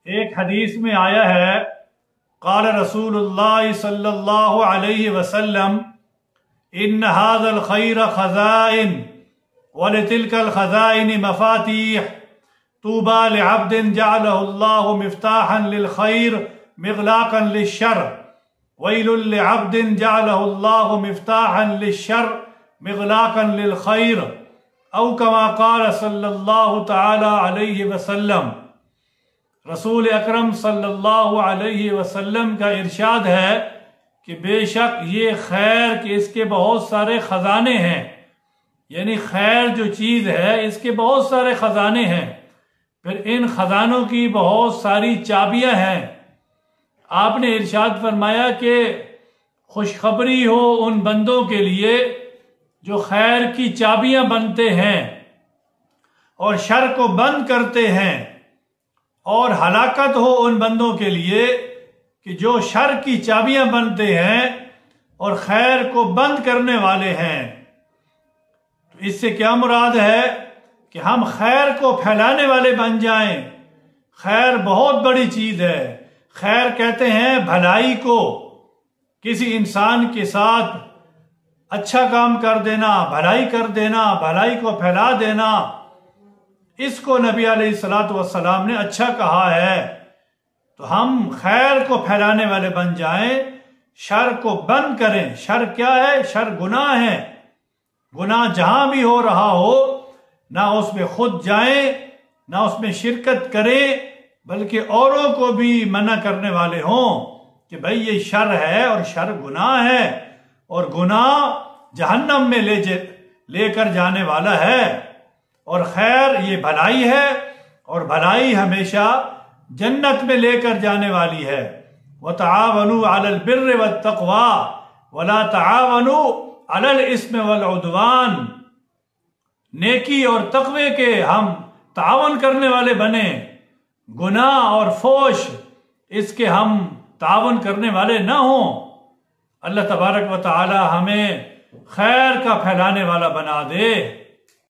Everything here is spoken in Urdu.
ایک حدیث میں آیا ہے قال رسول اللہ صلی اللہ علیہ وسلم ان هذا الخير خزائن ولتلك الخزائن مفاتيح طوبى لعبد جعله الله مفتاحا للخير مغلاقا للشر ويل لعبد جعله الله مفتاحا للشر مغلاقا للخير او كما قال صلی اللہ تعالی علیہ وسلم۔ رسول اکرم صلی اللہ علیہ وسلم کا ارشاد ہے کہ بے شک یہ خیر کہ اس کے بہت سارے خزانے ہیں، یعنی خیر جو چیز ہے اس کے بہت سارے خزانے ہیں، پھر ان خزانوں کی بہت ساری چابیاں ہیں۔ آپ نے ارشاد فرمایا کہ خوشخبری ہو ان بندوں کے لیے جو خیر کی چابیاں بنتے ہیں اور شر کو بند کرتے ہیں، اور ہلاکت ہو ان بندوں کے لیے کہ جو شر کی چابیاں بنتے ہیں اور خیر کو بند کرنے والے ہیں۔ تو اس سے کیا مراد ہے کہ ہم خیر کو پھیلانے والے بن جائیں۔ خیر بہت بڑی چیز ہے۔ خیر کہتے ہیں بھلائی کو، کسی انسان کے ساتھ اچھا کام کر دینا، بھلائی کر دینا، بھلائی کو پھیلا دینا، اس کو نبی علیہ الصلوۃ والسلام نے اچھا کہا ہے۔ تو ہم خیر کو پھیلانے والے بن جائیں، شر کو بند کریں۔ شر کیا ہے؟ شر گناہ ہے۔ گناہ جہاں بھی ہو رہا ہو، نہ اس میں خود جائیں، نہ اس میں شرکت کریں، بلکہ اوروں کو بھی منع کرنے والے ہوں کہ بھئی یہ شر ہے اور شر گناہ ہے، اور گناہ جہنم میں لے کر جانے والا ہے، اور خیر یہ بھلائی ہے، اور بھلائی ہمیشہ جنت میں لے کر جانے والی ہے۔ وَتَعَاوَنُوا عَلَى الْبِرِّ وَالتَّقْوَى وَلَا تَعَاوَنُوا عَلَى الْإِثْمِ وَالْعُدْوَانِ، نیکی اور تقوی کے ہم تعاون کرنے والے بنیں، گناہ اور فحش اس کے ہم تعاون کرنے والے نہ ہوں۔ اللہ تبارک و تعالی ہمیں خیر کا پھیلانے والا بنا دے۔